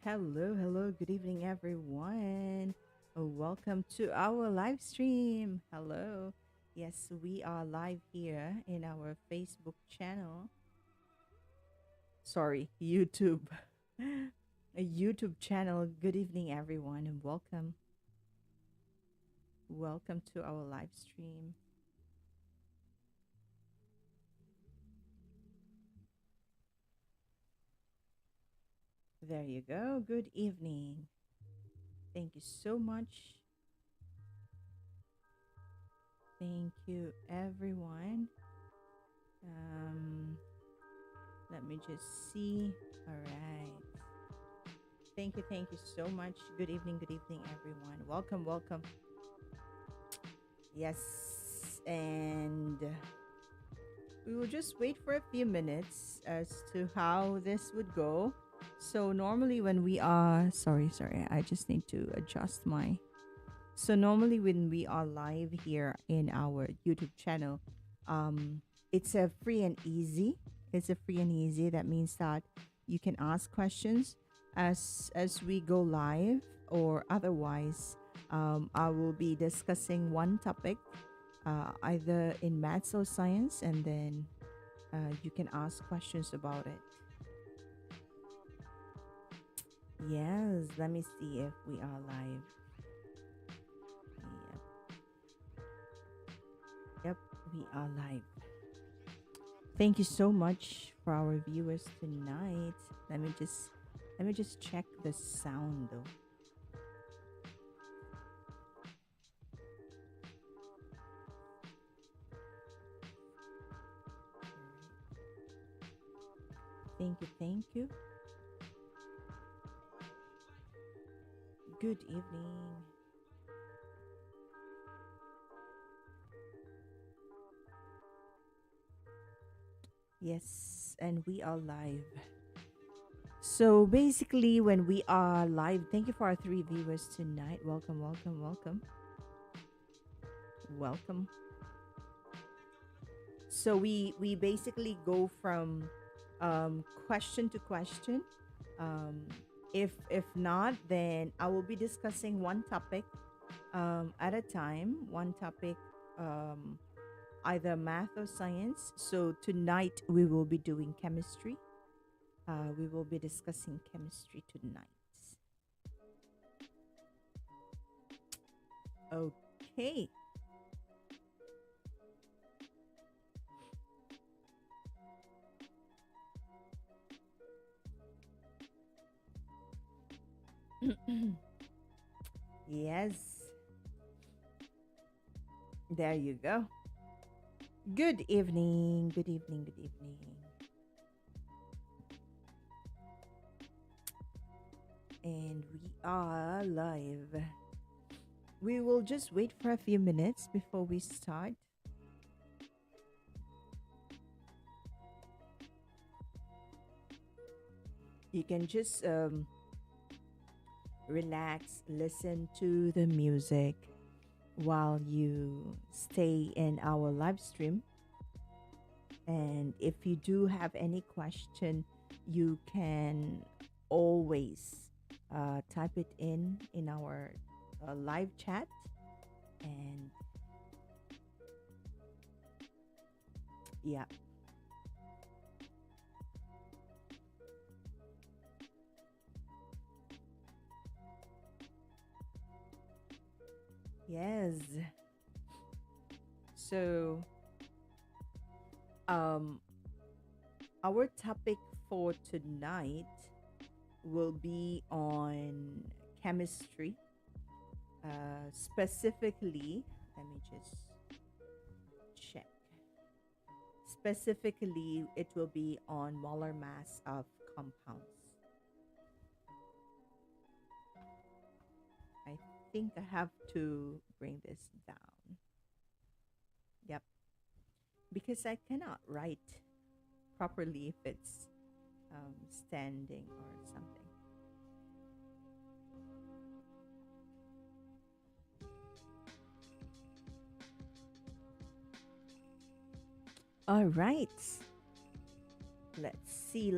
Hello, hello, good evening, everyone. Welcome to our live stream. Hello. Yes, we are live here in our Facebook channel. Sorry, YouTube. A YouTube channel. Good evening, everyone, and welcome. Welcome to our live stream. There you go. Good evening. Thank you so much. Thank you, everyone. Um, Let me just see. All right. Thank you so much. Good evening, everyone. Welcome, welcome. Yes, and we will just wait for a few minutes as to how this would go. So normally when we are sorry, I just need to adjust my. So normally when we are live here in our YouTube channel, um, it's a free and easy. It's a free and easy. That means that you can ask questions as we go live, or otherwise, I will be discussing one topic, either in maths or science, and then you can ask questions about it. Yes, let me see if we are live. Yep, yep, we are live. Thank you so much for our viewers tonight. Let me just check the sound though. Thank you, thank you. Good evening. Yes, and we are live. So basically, when we are live, thank you for our three viewers tonight. Welcome, welcome, welcome, welcome. So we basically go from question to question. Um, if not, then I will be discussing one topic at a time. One topic, um, either math or science. So tonight we will be doing chemistry. We will be discussing chemistry tonight. Okay. Yes. There you go. Good evening. Good evening. Good evening. And we are live. We will just wait for a few minutes before we start. You can just relax, listen to the music while you stay in our live stream. And if you do have any question, you can always type it in our live chat. And yeah, yes. So um, our topic for tonight will be on chemistry. Specifically, let me just check. Specifically, it will be on molar mass of compounds. I think I have to bring this down. Yep, because I cannot write properly if it's standing or something. All right. Let's see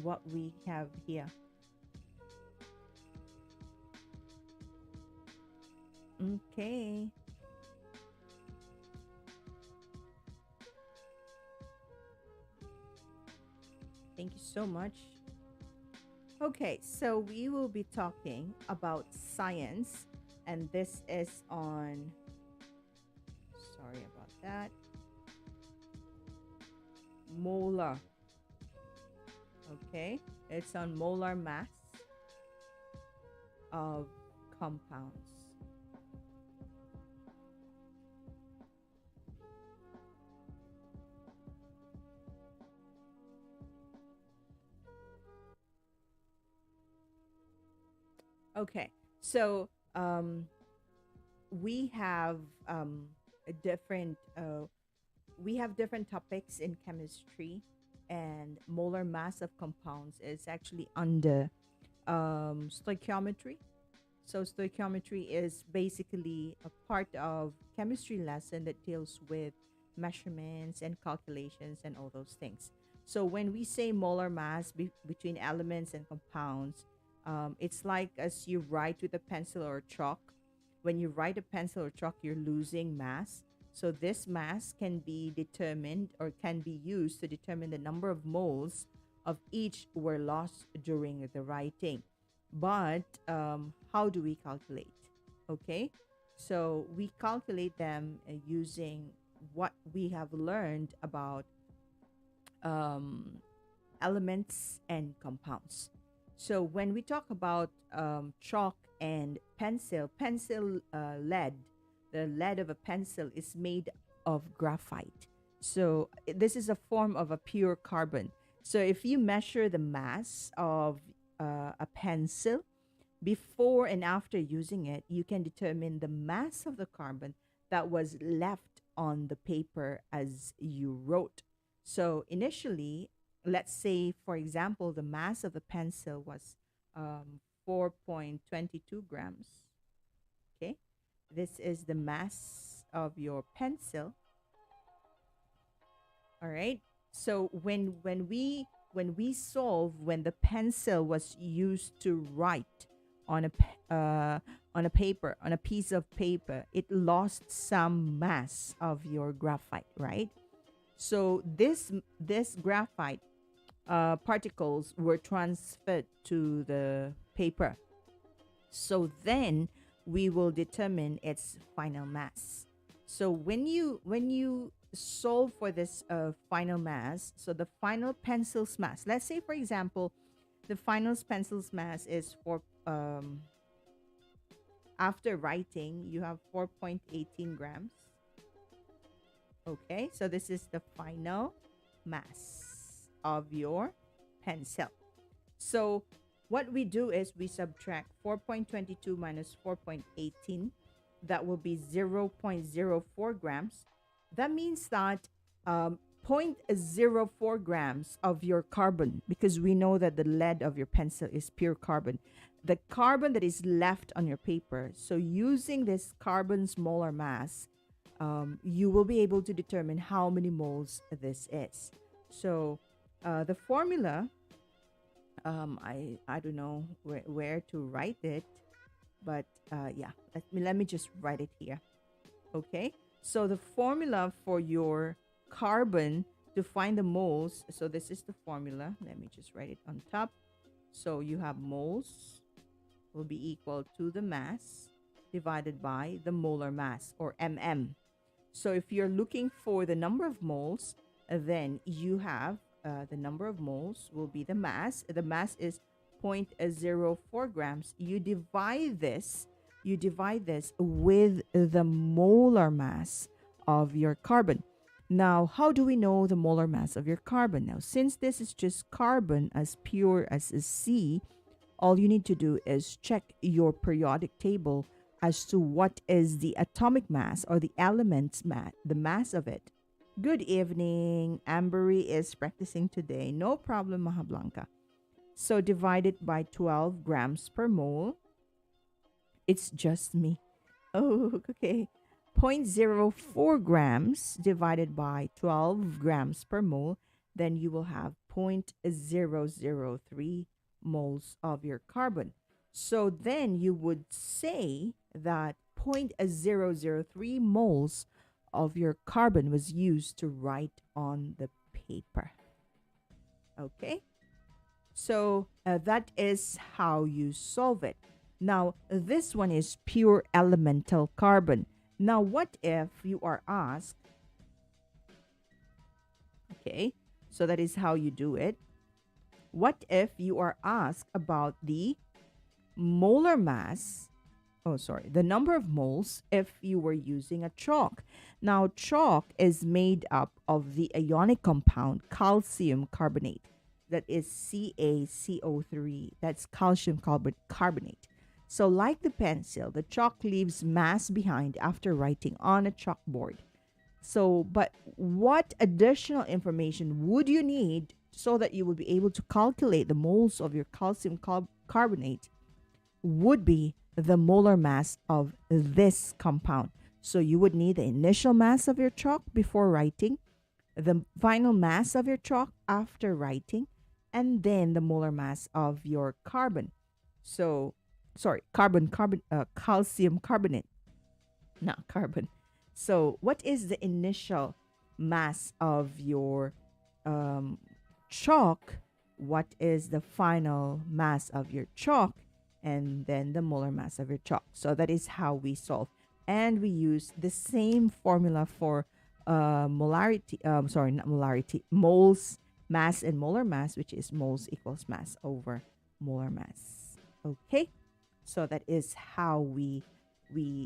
what we have here. Okay. Thank you so much. Okay, so we will be talking about science, and this is on, sorry about that, molar. Okay, it's on molar mass of compounds. Okay, so we have a different we have different topics in chemistry, and molar mass of compounds is actually under stoichiometry. So stoichiometry is basically a part of chemistry lesson that deals with measurements and calculations and all those things. So when we say molar mass between elements and compounds, it's like as you write with a pencil or chalk. When you write a pencil or chalk, you're losing mass. So this mass can be determined or can be used to determine the number of moles of each were lost during the writing. But how do we calculate? Okay, so we calculate them using what we have learned about um, elements and compounds. So when we talk about chalk and pencil lead, the lead of a pencil is made of graphite. So this is a form of a pure carbon. So if you measure the mass of a pencil before and after using it, you can determine the mass of the carbon that was left on the paper as you wrote. So initially, let's say, for example, the mass of the pencil was 4.22 grams. Okay, this is the mass of your pencil. All right. So when the pencil was used to write on on a paper, on a piece of paper, it lost some mass of your graphite, right? So this graphite particles were transferred to the paper. So then we will determine its final mass. So when you solve for this final mass, so the final pencil's mass, let's say for example, the final pencil's mass is for after writing you have 4.18 grams. Okay, so this is the final mass of your pencil. So what we do is we subtract 4.22 minus 4.18. That will be 0.04 grams. That means that zero point zero 0.04 grams of your carbon, because we know that the lead of your pencil is pure carbon. The carbon that is left on your paper. So using this carbon's molar mass, you will be able to determine how many moles this is. So the formula, I don't know where to write it, but yeah, let me just write it here. Okay, so the formula for your carbon to find the moles, so this is the formula. Let me just write it on top. So you have moles will be equal to the mass divided by the molar mass, or mm. So if you're looking for the number of moles, then you have the number of moles will be the mass. The mass is 0.04 grams. You divide this with the molar mass of your carbon. Now, how do we know the molar mass of your carbon? Now, since this is just carbon as pure as a C, all you need to do is check your periodic table as to what is the atomic mass or the element's mass, the mass of it. Good evening. Ambery is practicing today. No problem, Mahablanca. So divide it by 12 grams per mole. It's just me. Oh, okay. 0.04 grams divided by 12 grams per mole. Then you will have 0.003 moles of your carbon. So then you would say that 0.003 moles of your carbon was used to write on the paper. Okay? So that is how you solve it. Now, this one is pure elemental carbon. Now, what if you are asked, okay, so that is how you do it. What if you are asked about the molar mass, oh, sorry, the number of moles if you were using a chalk? Now, chalk is made up of the ionic compound calcium carbonate. That is CaCO3. That's calcium carbonate. So, like the pencil, the chalk leaves mass behind after writing on a chalkboard. So, but what additional information would you need so that you would be able to calculate the moles of your calcium carbonate would be the molar mass of this compound. So you would need the initial mass of your chalk before writing, the final mass of your chalk after writing, and then the molar mass of your carbon. So, sorry, calcium carbonate, not carbon. So, what is the initial mass of your um, chalk? What is the final mass of your chalk? And then the molar mass of your chalk. So that is how we solve. And we use the same formula for molarity, sorry, not molarity, moles, mass, and molar mass, which is moles equals mass over molar mass. Okay? So that is how we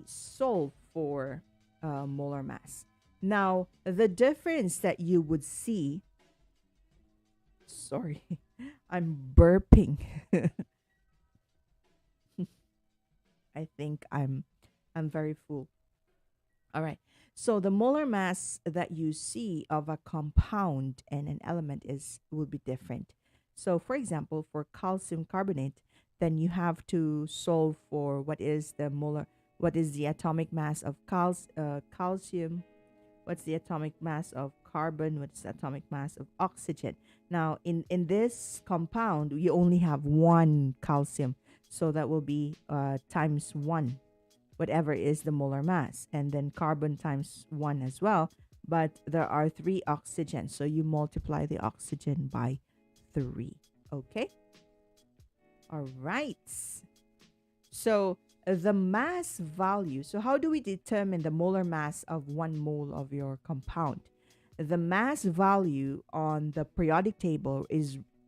solve for molar mass. Now, the difference that you would see, sorry, I'm burping. I think I'm very full. All right. So the molar mass that you see of a compound and an element will be different. So for example, for calcium carbonate, then you have to solve for what is the atomic mass of calcium, what's the atomic mass of carbon, what's the atomic mass of oxygen. Now in this compound, you only have one calcium. So that will be times 1, whatever is the molar mass. And then carbon times 1 as well. But there are 3 oxygens. So you multiply the oxygen by 3. Okay? All right. So the mass value. So how do we determine the molar mass of 1 mole of your compound? The mass value on the periodic table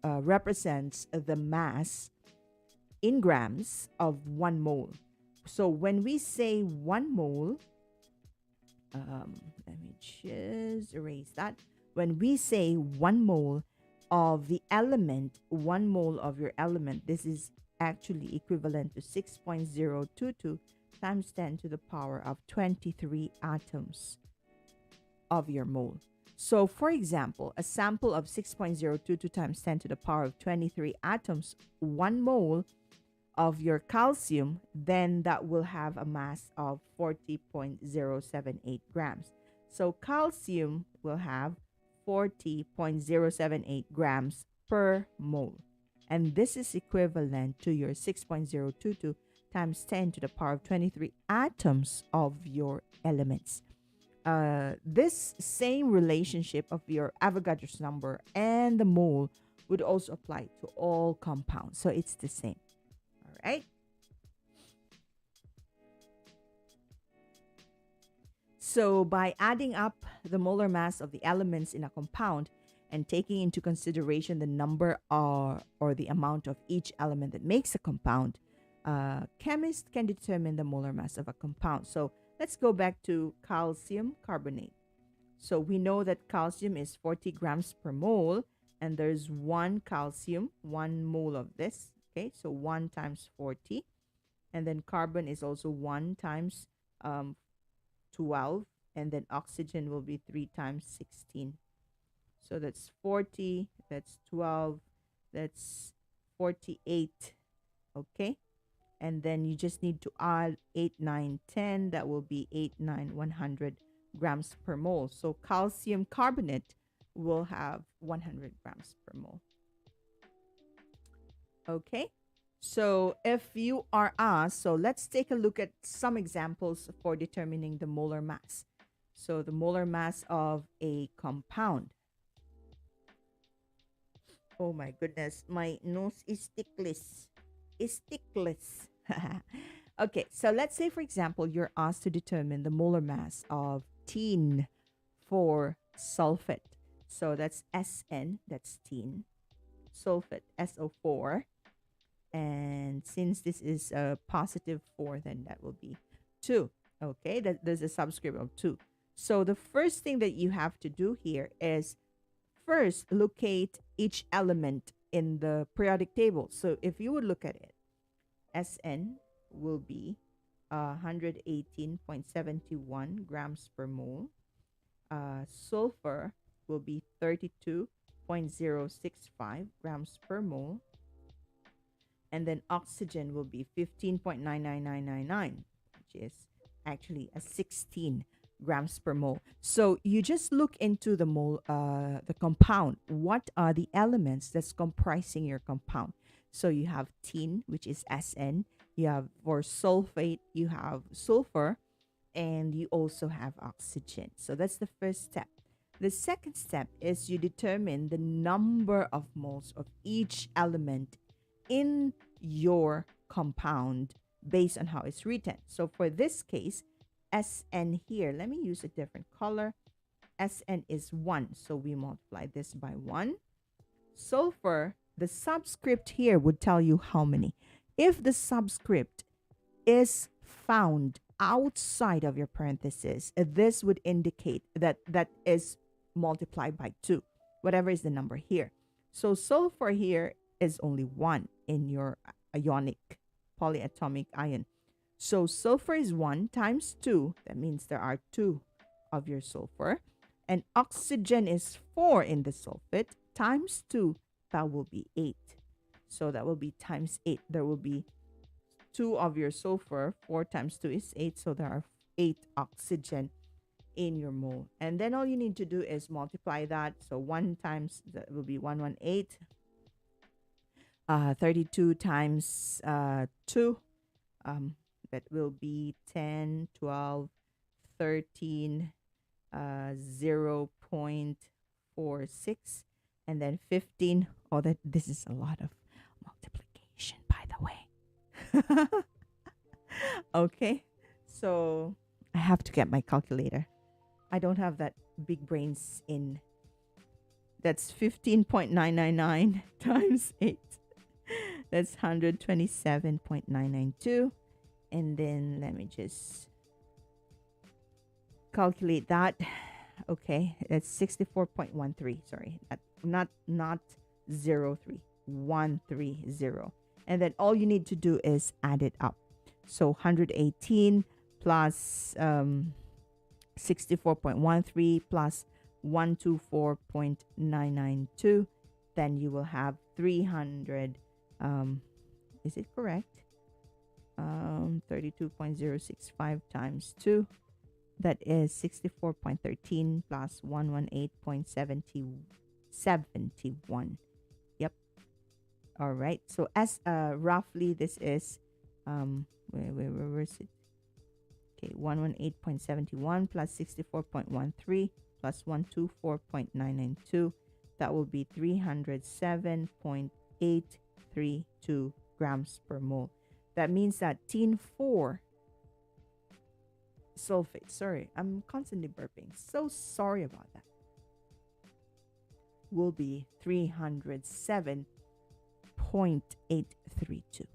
represents the mass in grams of 1 mole. So when we say 1 mole, let me just erase that. When we say 1 mole of the element, 1 mole of your element, this is actually equivalent to 6.022 times 10 to the power of 23 atoms of your mole. So for example, a sample of 6.022 times 10 to the power of 23 atoms, 1 mole of your calcium, then that will have a mass of 40.078 grams. So calcium will have 40.078 grams per mole. And this is equivalent to your 6.022 times 10 to the power of 23 atoms of your elements. This same relationship of your Avogadro's number and the mole would also apply to all compounds. So it's the same. Right? So by adding up the molar mass of the elements in a compound and taking into consideration the number or the amount of each element that makes a compound, chemists can determine the molar mass of a compound. So let's go back to calcium carbonate. So we know that calcium is 40 grams per mole, and there's 1 calcium, 1 mole of this. Okay, so 1 times 40. And then carbon is also 1 times 12. And then oxygen will be 3 times 16. So that's 40, that's 12, that's 48. Okay, and then you just need to add 8, 9, 10. That will be 8, 9, 100 grams per mole. So calcium carbonate will have 100 grams per mole. Okay, So if you are asked, so let's take a look at some examples for determining the molar mass. So the molar mass of a compound. Oh my goodness, my nose is ticklish. Is ticklish. Okay, so let's say, for example, you're asked to determine the molar mass of tin for sulfate. So that's SN, that's tin. Sulfate, SO4. And since this is a positive 4, then that will be 2. Okay, there's a subscript of 2. So the first thing that you have to do here is first locate each element in the periodic table. So if you would look at it, SN will be 118.71 grams per mole. Sulfur will be 32.065 grams per mole. And then oxygen will be 15.99999, which is actually a 16 grams per mole. So you just look into the compound. What are the elements that's comprising your compound? So you have tin, which is SN. You have for sulfate, you have sulfur, and you also have oxygen. So that's the first step. The second step is you determine the number of moles of each element in your compound based on how it's written. So for this case, SN here, let me use a different color. SN is 1, so we multiply this by 1. Sulfur, the subscript here would tell you how many. If the subscript is found outside of your parenthesis, this would indicate that that is multiplied by 2, whatever is the number here. So sulfur here is only 1 in your ionic polyatomic ion. So sulfur is 1 times 2. That means there are 2 of your sulfur. And oxygen is 4 in the sulfate times 2. That will be 8. So that will be times 8. There will be 2 of your sulfur. 4 times 2 is 8. So there are 8 oxygen in your mole. And then all you need to do is multiply that. So 1 times, that will be 118. 32 times 2. That will be 10, 12, 13, 0.46, and then 15. Oh, this is a lot of multiplication, by the way. Okay, so I have to get my calculator. I don't have that big brains in. That's 15.999 times 8. That's 127.992. And then let me just calculate that. Okay, that's 64.13. Sorry, not 03, 130. And then all you need to do is add it up. So 118 plus 64.13 plus 124.992. Then you will have 300. Is it correct? 32.065 times 2. That is 64.13 plus 118.71. Yep. All right. So as roughly this is where is it? Okay, 118.71 plus 64.13 plus 124.992. That will be 307.832 grams per mole. That means that tin 4 sulfate, sorry, I'm constantly burping. So sorry about that. Will be 307.832.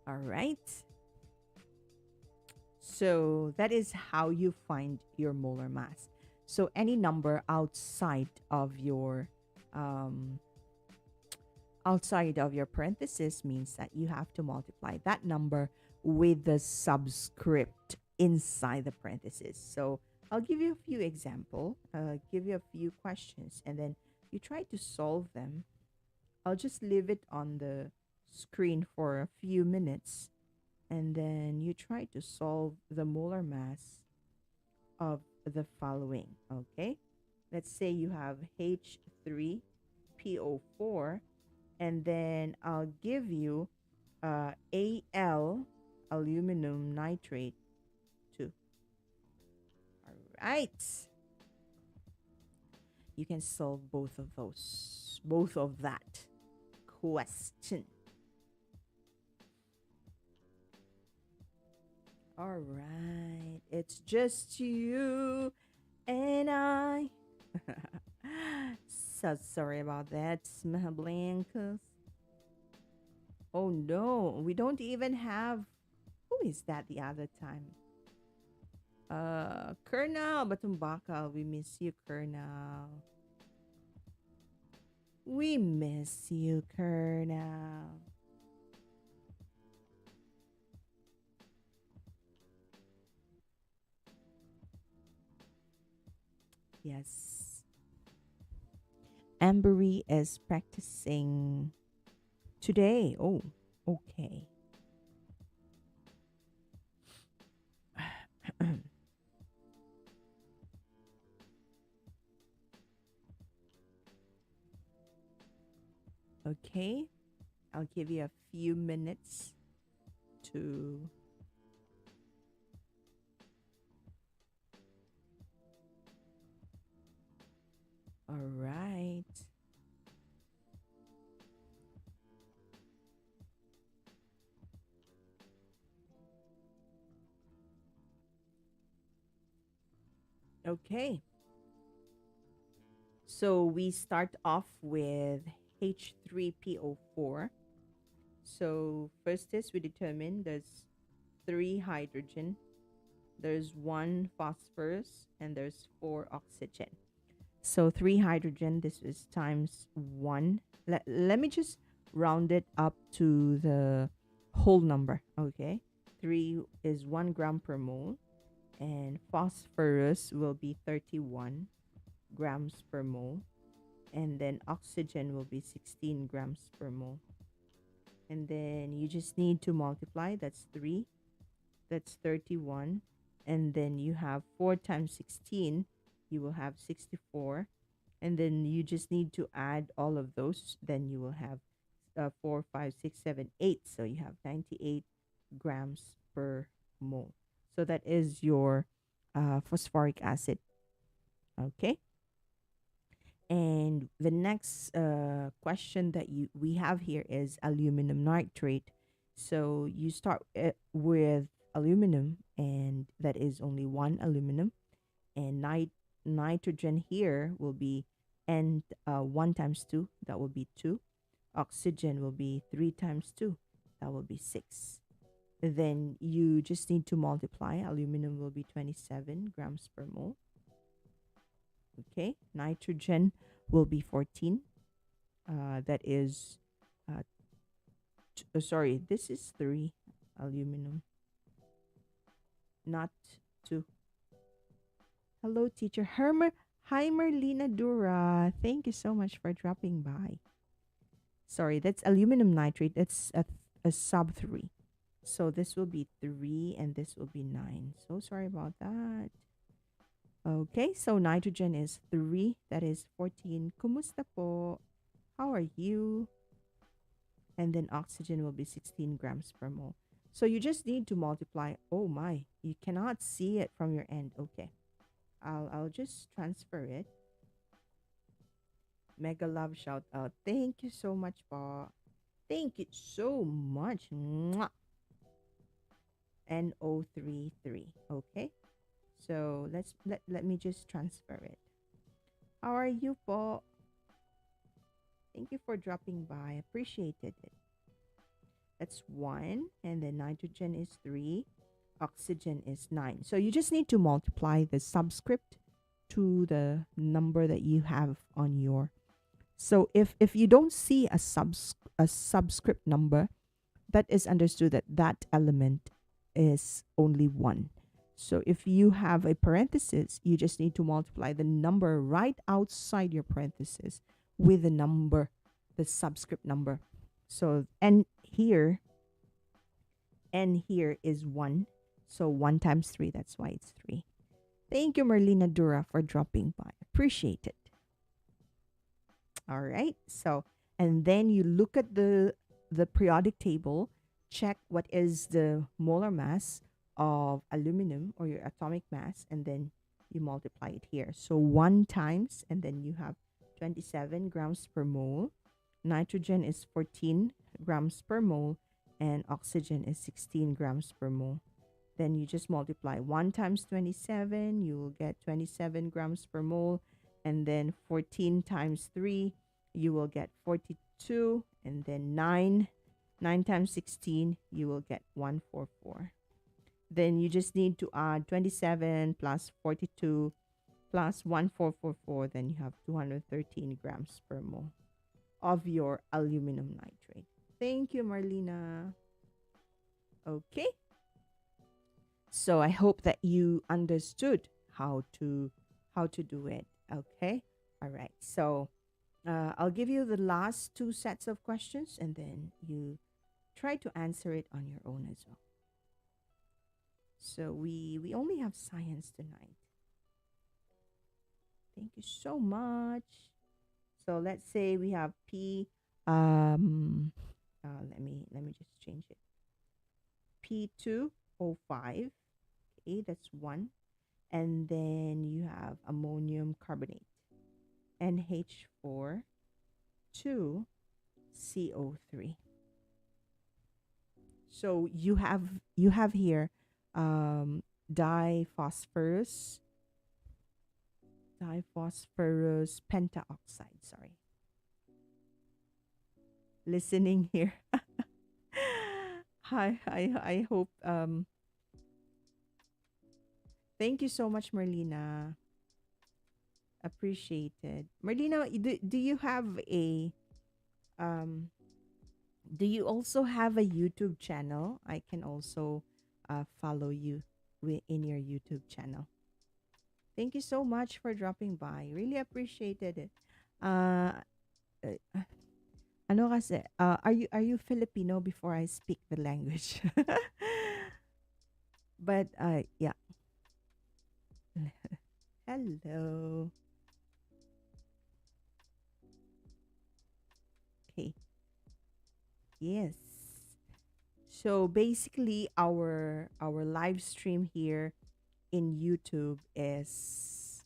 All right. So that is how you find your molar mass. So any number outside of your parenthesis means that you have to multiply that number with the subscript inside the parenthesis. So I'll give you a few examples, give you a few questions, and then you try to solve them. I'll just leave it on the screen for a few minutes, and then you try to solve the molar mass of the following. Okay, let's say you have H3PO4, and then I'll give you Al, aluminum nitrate 2. All right. You can solve both of those, both of that question. All right. It's just you and I. So sorry about that, Blancas. Oh no, we don't even have. Who is that the other time? Colonel Batumbaka. We miss you, Colonel. We miss you, Colonel. Yes. Ambery is practicing today. Oh, okay. Okay. I'll give you a few minutes to. All right. Okay. So we start off with H3PO4. So first is we determine there's 3 hydrogen, there's 1 phosphorus, and there's 4 oxygen. So 3 hydrogen, this is times 1. Let me just round it up to the whole number, okay? 3 is 1 gram per mole, and phosphorus will be 31 grams per mole, and then oxygen will be 16 grams per mole. And then you just need to multiply. That's 3. That's 31. And then you have 4 times 16. You will have 64. And then you just need to add all of those. Then you will have 4, 5, 6, 7, 8. So you have 98 grams per mole. So that is your phosphoric acid. Okay. And the next question that we have here is aluminum nitrate. So you start with aluminum, and that is only 1 aluminum, and nitrogen here will be and 1 times 2, that will be 2. Oxygen will be 3 times 2, that will be 6. Then you just need to multiply. Aluminum will be 27 grams per mole. Okay, nitrogen will be 14. That is, sorry, this is 3 aluminum, not 2. Hello, teacher. Hi, Merlina Dura. Thank you so much for dropping by. Sorry, that's aluminum nitrate. That's a sub 3. So this will be 3 and this will be 9. So sorry about that. Okay, so nitrogen is 3. That is 14. Kumusta po? How are you? And then oxygen will be 16 grams per mole. So you just need to multiply. Oh my, you cannot see it from your end. Okay. I'll just transfer it. Mega love shout out. Thank you so much, pa. Thank you so much. Mwah. NO33. Okay. So let me just transfer it. How are you, po? Thank you for dropping by. Appreciated it. That's 1, and then nitrogen is 3, oxygen is 9. So you just need to multiply the subscript to the number that you have on your. So if you don't see a subscript number, that is understood that that element is only 1. So if you have a parenthesis, you just need to multiply the number right outside your parenthesis with the number, the subscript number. So n here is 1. So 1 times 3, that's why it's 3. Thank you, Merlina Dura, for dropping by. Appreciate it. All right. So, and then you look at the periodic table, check what is the molar mass of aluminum or your atomic mass, and then you multiply it here. So 1 times, and then you have 27 grams per mole. Nitrogen is 14 grams per mole, and oxygen is 16 grams per mole. Then you just multiply 1 times 27, you will get 27 grams per mole. And then 14 times 3, you will get 42. And then 9 times 16, you will get 144. Then you just need to add 27 plus 42 plus 1444. Then you have 213 grams per mole of your aluminum nitrate. Thank you, Marlena. Okay. So I hope that you understood how to do it. Okay. All right. So I'll give you the last two sets of questions, and then you try to answer it on your own as well. So we only have science tonight. Thank you so much. So let's say we have P. Let me just change it. P2O5. Okay, that's one. And then you have ammonium carbonate. NH4, 2CO3. So you have here diphosphorus pentaoxide. Sorry, listening here. I hope thank you so much, Marlena. Appreciated. Marlena, do you have a um do you also have a YouTube channel? I can also follow you in your YouTube channel. Thank you so much for dropping by. Really appreciated it. Uh, uh, ano kasi, are you Filipino before I speak the language? But yeah. Hello. Okay. Yes. So basically our live stream here in YouTube is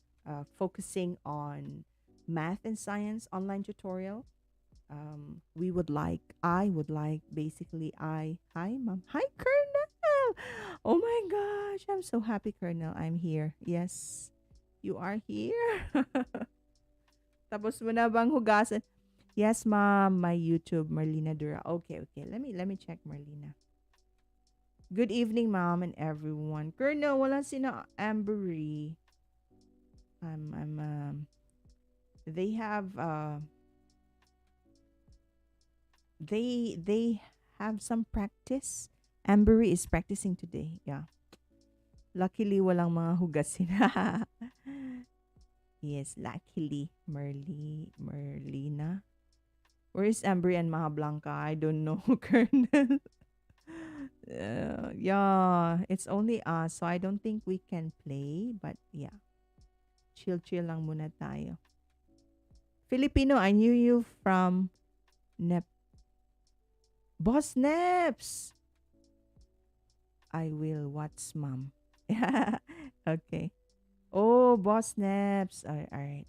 focusing on math and science online tutorial. I would like basically hi mom, hi Colonel. Oh my gosh, I'm so happy, Colonel. I'm here. Yes, you are here. Tapos mo na bang hugasan? Yes, mom. My YouTube, Marlena Dura. Okay, okay. Let me check Marlena. Good evening, mom and everyone. Colonel, wala sina Ambery. I'm they have they have some practice. Ambery is practicing today. Yeah. Luckily walang mga hugasin. Yes, luckily Merlina. Where is Ambery and Maha Blanca? I don't know, Colonel. Yeah, it's only us, so I don't think we can play. But yeah, chill lang muna tayo. Filipino, I knew you from Nep. Boss Neps! I will. What's mom? Okay. Oh, Boss Neps. All right.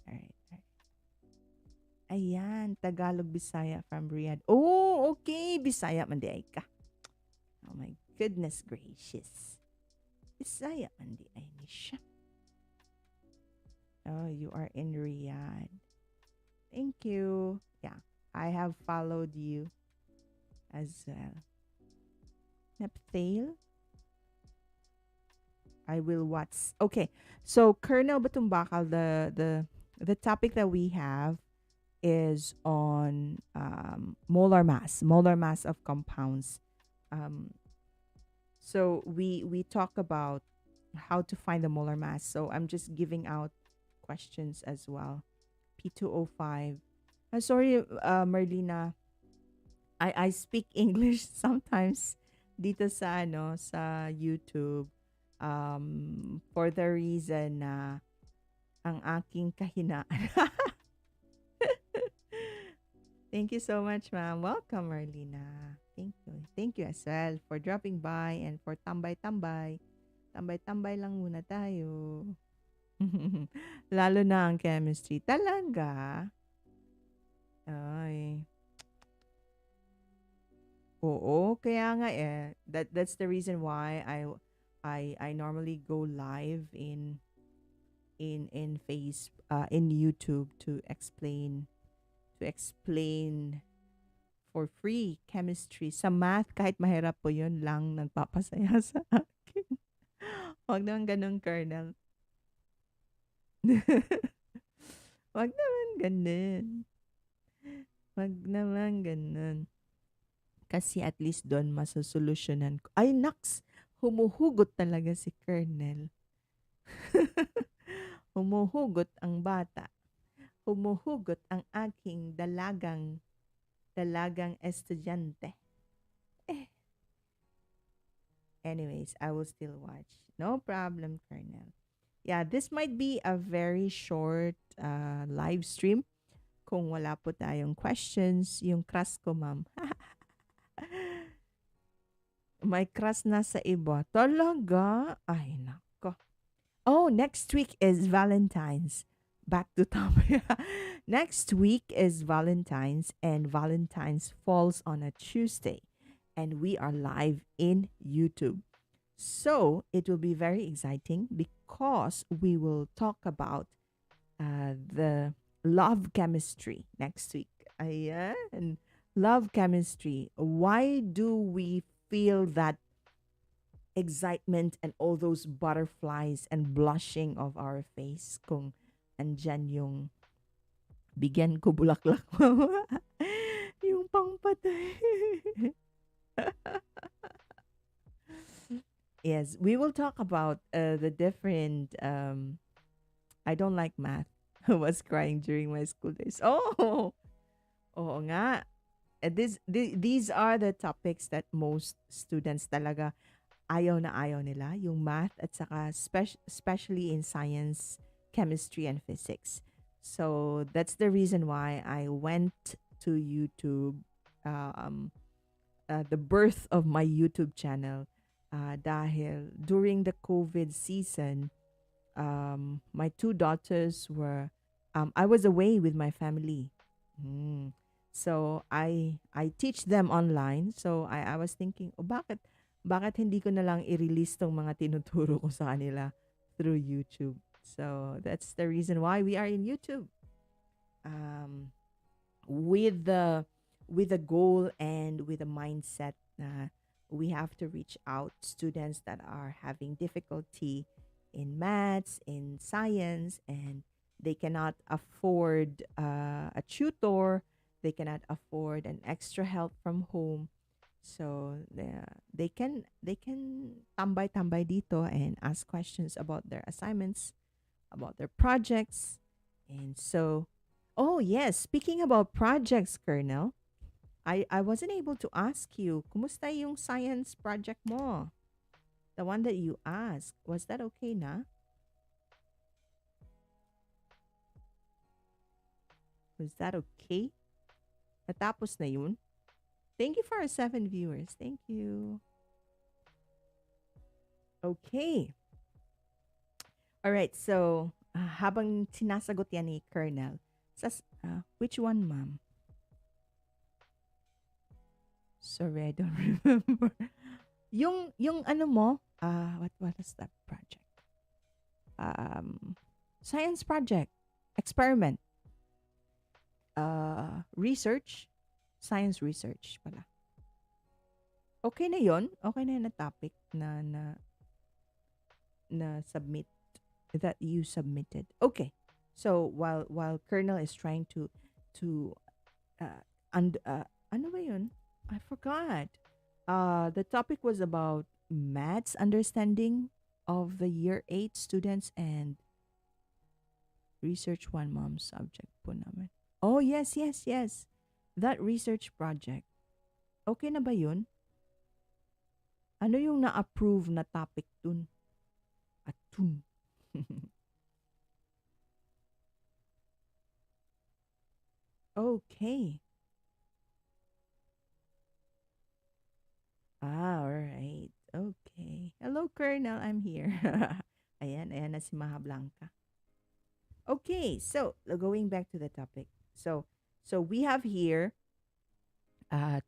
Ayan, Tagalog, Bisaya from Riyadh. Oh, okay. Bisaya man di ay ka. Oh my goodness gracious. Bisaya man di ay ni siya. Oh, you are in Riyadh. Thank you. Yeah, I have followed you as well. Nepthale? I will watch. Okay, so Colonel Batumbakal, the topic that we have is on molar mass of compounds. Um, so we talk about how to find the molar mass. So I'm just giving out questions as well. P2O5. Sorry, Marlena. I speak English sometimes dito sa sa YouTube. For the reason na ang aking kahinaan. Thank you so much, ma'am. Welcome, Marlina. Thank you. Thank you as well for dropping by and for tambay-tambay. Tambay-tambay lang muna tayo. Lalo na ang chemistry. Talaga? Ay. Oo, kaya nga eh. That's the reason why I normally go live in YouTube to explain for free chemistry. Sa math, kahit mahirap po yun lang nagpapasaya sa akin. Huwag naman ganun, Colonel. Huwag naman ganun. Huwag naman ganun. Kasi at least doon masosolusyonan ko. Ay, naks! Humuhugot talaga si Colonel. Humuhugot ang bata. Humuhugot ang aking dalagang estudyante. Eh, anyways, I will still watch. No problem, Colonel. Yeah, this might be a very short live stream. Kung wala po tayong questions, yung crush ko, ma'am. May crush na sa iba. Talaga? Ay, nako. Oh, next week is Valentine's. Back to topic. Next week is Valentine's, and Valentine's falls on a Tuesday. And we are live in YouTube. So it will be very exciting because we will talk about the love chemistry next week. Ayan. Love chemistry. Why do we feel that excitement and all those butterflies and blushing of our face kung andyan yung bigyan ko bulaklak mo. Yung pangpatay. Yes, we will talk about the different. I don't like math. I was crying during my school days. Oh, oo nga. These are the topics that most students talaga ayaw na ayaw nila, yung math at saka especially in science, chemistry, and physics. So that's the reason why I went to YouTube, um, the birth of my YouTube channel. Dahil during the COVID season, my two daughters were, I was away with my family. Mm. So I teach them online. So I was thinking, oh, bakit hindi ko na lang i-release tong mga tinuturo ko sa kanila through YouTube. So that's the reason why we are in YouTube. Um, with the goal and with a mindset na we have to reach out students that are having difficulty in maths, in science, and they cannot afford a tutor, they cannot afford an extra help from home. So they can tambay-tambay dito and ask questions about their assignments, about their projects. And so, oh yes, speaking about projects, Colonel, I wasn't able to ask you, kumusta yung science project mo? The one that you asked, was that okay na? Was that okay? Natapos na yun? Thank you for our 7 viewers. Thank you. Okay. All right, so habang sinasagot yan ni Colonel, which one, ma'am? Sorry, I don't remember. Yung ano mo, what is that project? Science project, experiment, research, science research pala. Okay na yon? Okay na yun na topic na submit that you submitted. Okay. So while Colonel is trying to ano ba yun? I forgot. The topic was about maths understanding of the year 8 students and research one mom subject po namin. Oh, yes, yes, yes. That research project. Okay na ba yun? Ano yung na-approve na topic dun? Tun. Okay. All right. Okay. Hello, Colonel. I'm here. Ayan, ayan na si Maha Blanca. Okay, so going back to the topic. So we have here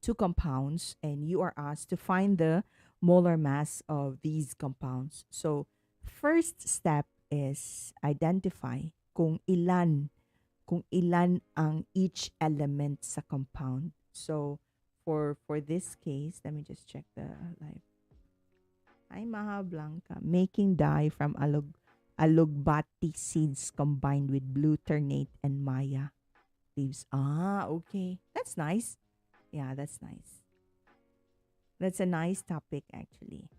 two compounds, and you are asked to find the molar mass of these compounds. So first step is identify kung ilan ang each element sa compound. So for this case, let me just check the live. Hi Maha Blanca, making dye from alugbati seeds combined with blue ternate and maya leaves. Ah, okay. That's nice. Yeah, that's nice. That's a nice topic actually.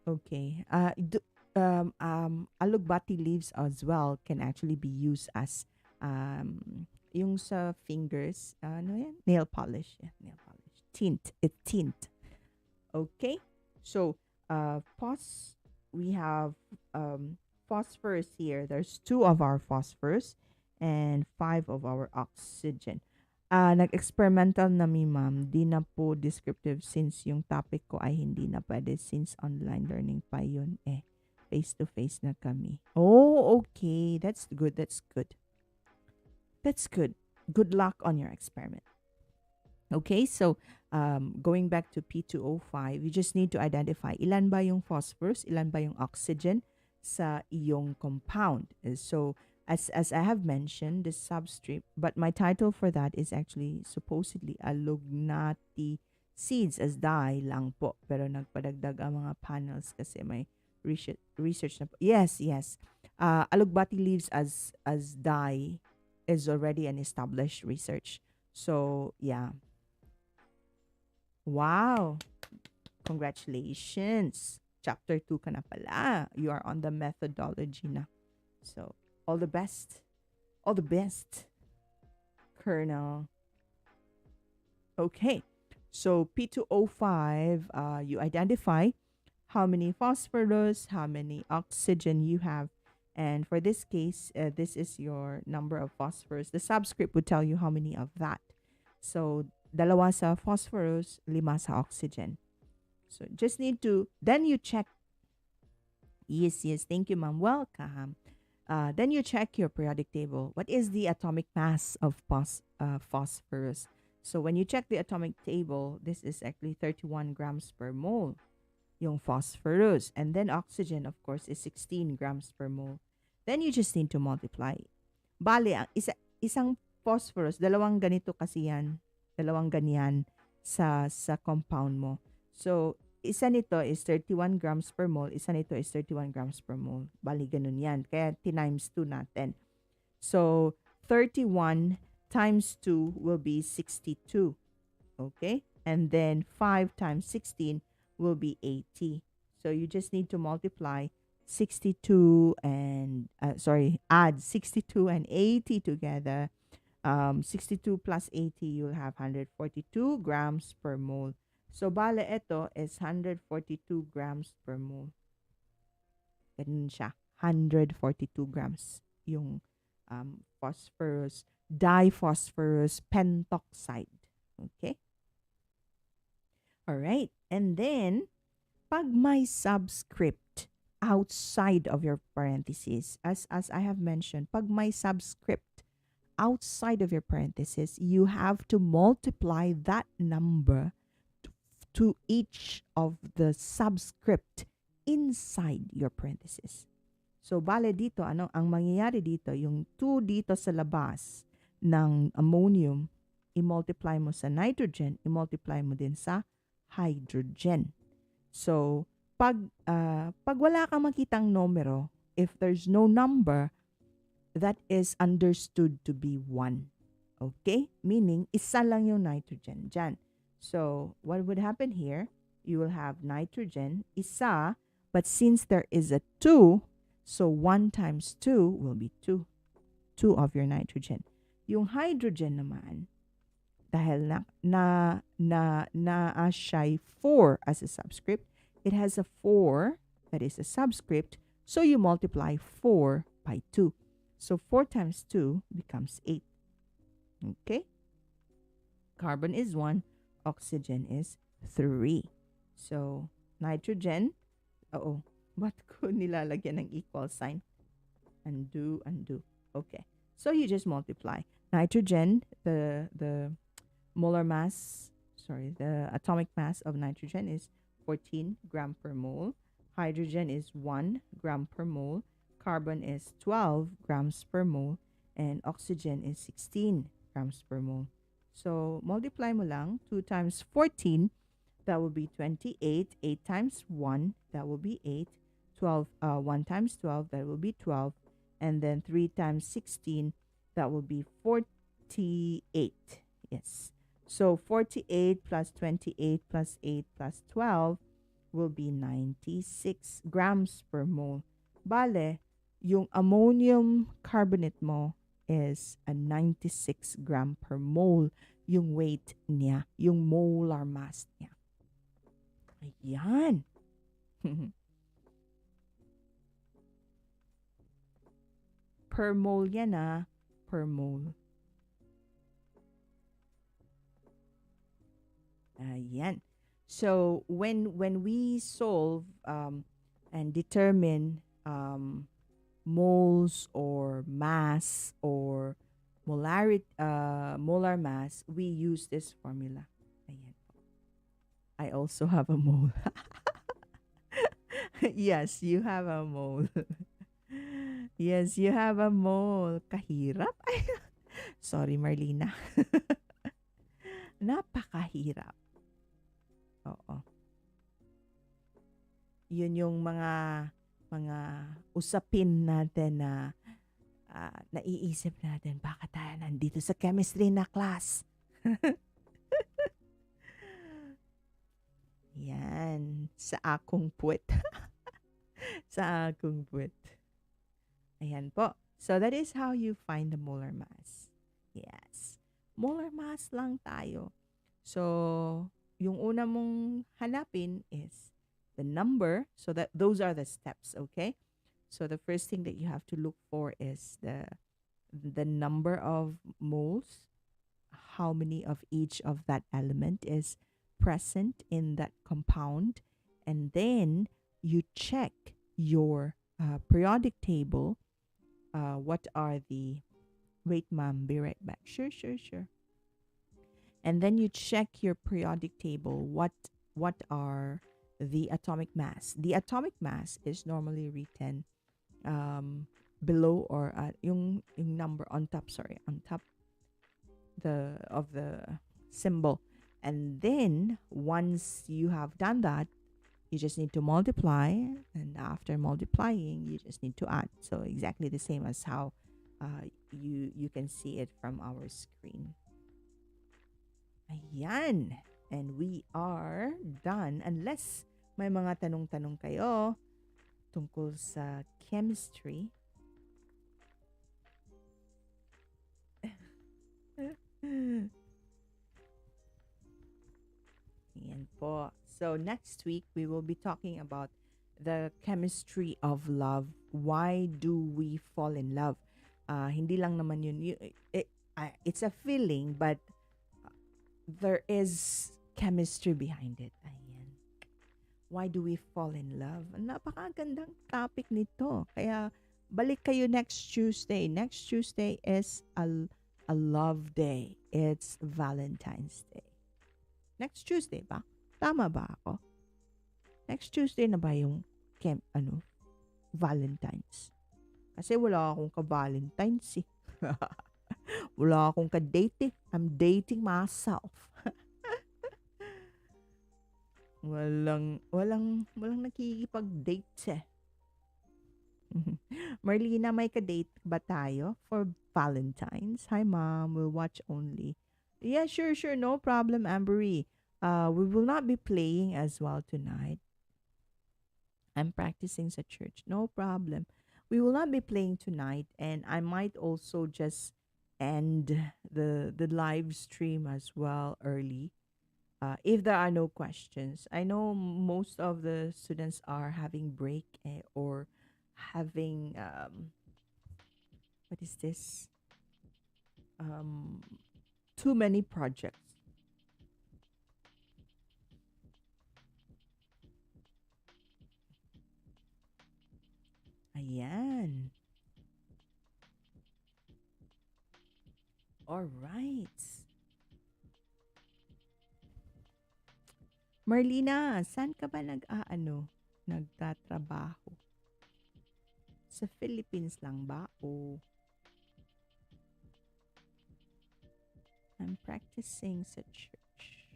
Okay. Alugbati leaves as well can actually be used as yung sa fingers, ano yan? Nail polish. Yeah, nail polish. Tint. It's tint. Okay. So, we have phosphorus here. There's two of our phosphorus and five of our oxygen. Nag-experimental na mi ma'am, di na po descriptive since yung topic ko ay hindi na pwede since online learning pa yun eh. Face-to-face na kami. Oh, okay. That's good. That's good. That's good. Good luck on your experiment. Okay, so going back to P2O5, you just need to identify ilan ba yung phosphorus, ilan ba yung oxygen sa iyong compound. So as I have mentioned, the substrate, but my title for that is actually supposedly alugnati seeds as dye lang po. Pero nagpadagdag ang mga panels kasi may research na po. Yes, yes. Alugbati leaves as dye is already an established research. So, yeah. Wow. Congratulations. Chapter 2 ka na pala. You are on the methodology na. So, all the best. All the best, Colonel. Okay. So, P2O5, you identify how many phosphorus, how many oxygen you have. And for this case, this is your number of phosphorus. The subscript would tell you how many of that. So, dalawa sa phosphorus, lima sa oxygen. So, just need to, then you check. Yes, yes. Thank you, ma'am. Welcome. Then you check your periodic table. What is the atomic mass of phosphorus? So, when you check the atomic table, this is actually 31 grams per mole, yung phosphorus. And then oxygen, of course, is 16 grams per mole. Then you just need to multiply. Bale, ang isang phosphorus, dalawang ganito kasi yan, dalawang ganyan sa compound mo. So, isa nito is 31 grams per mole, isa nito is 31 grams per mole. Bali, ganun yan. Kaya, times 2 natin. So, 31 times 2 will be 62. Okay? And then, 5 times 16 will be 80. So, you just need to multiply 62 and, add 62 and 80 together. 62 plus 80, you'll have 142 grams per mole. So, bale, ito is 142 grams per mole. Ganun siya. 142 grams yung phosphorus, diphosphorus pentoxide. Okay? Alright. And then, pag may subscript outside of your parentheses, as I have mentioned, pag may subscript outside of your parentheses, you have to multiply that number to each of the subscript inside your parentheses. So, bale dito, ang mangyayari dito, yung 2 dito sa labas ng ammonium, i-multiply mo sa nitrogen, i-multiply mo din sa hydrogen. So, pag wala kang makitang numero, if there's no number, that is understood to be 1. Okay? Meaning, isa lang yung nitrogen dyan. So, what would happen here? You will have nitrogen, isa, but since there is a 2, so 1 times 2 will be 2. 2 of your nitrogen. Yung hydrogen naman, dahil na siya'y 4 as a subscript, it has a 4 that is a subscript. So you multiply 4 by 2. So 4 times 2 becomes 8. Okay? Carbon is 1, oxygen is 3. So nitrogen, oh, ba't ko nilalagyan ng equal sign? Undo, undo. Okay. So you just multiply. Nitrogen, the molar mass, sorry, the atomic mass of nitrogen is 14 gram per mole. Hydrogen is 1 gram per mole. Carbon is 12 grams per mole. And oxygen is 16 grams per mole. So multiply mo lang. 2 times 14, that will be 28. 8 times 1, that will be 8. 12, 1 times 12, that will be 12. And then 3 times 16, that will be 48. Yes. So 48 plus 28 plus 8 plus 12 will be 96 grams per mole. Bale, yung ammonium carbonate mo is a 96 gram per mole yung weight niya, yung molar mass niya. Ayan. Per mole yan per mole. Ayan. So when we solve and determine moles or mass or molar mass, we use this formula. Ayan. I also have a mole. Yes, you have a mole. Yes, you have a mole. Kahirap. Sorry, Marlena. Napakahirap. Oo. Yun yung mga usapin natin na naiisip natin, baka tayo nandito sa chemistry na class. Yan. Sa akong puwet. Sa akong puwet. Ayan po. So that is how you find the molar mass. Yes. Molar mass lang tayo. So, yung una mong hanapin is the number. So that those are the steps, okay? So the first thing that you have to look for is the number of moles. How many of each of that element is present in that compound. And then you check your periodic table. What are the... Wait, ma'am, be right back. Sure. And then you check your periodic table. What are the atomic mass? The atomic mass is normally written below or yung number on top. On top of the symbol. And then once you have done that, you just need to multiply, and after multiplying, you just need to add. So exactly the same as how you can see it from our screen. Ayan. And we are done. Unless may mga tanong-tanong kayo tungkol sa chemistry. Ayan po. So next week, we will be talking about the chemistry of love. Why do we fall in love? Hindi lang naman yun. It's a feeling, but there is chemistry behind it. Ayan. Why do we fall in love? Napakagandang topic nito. Kaya balik kayo next Tuesday. Next Tuesday is a love day. It's Valentine's Day. Next Tuesday ba? Tama ba ako? Next Tuesday na ba yung Valentine's? Kasi wala akong ka-Valentine's eh. Wala akong ka-date eh. I'm dating myself. walang nakikipag-date eh. Marlena, may ka-date ba tayo for Valentine's? Hi, Mom. We'll watch only. Yeah, sure. No problem, Ambery. We will not be playing as well tonight. I'm practicing sa church. No problem. We will not be playing tonight, and I might also just end the live stream as well early. if there are no questions. I know most of the students are having break or having what is this? Um, too many projects. Ayan. All right. Marlina, saan ka ba nagtatrabaho? Sa Philippines lang ba o I'm practicing sa church?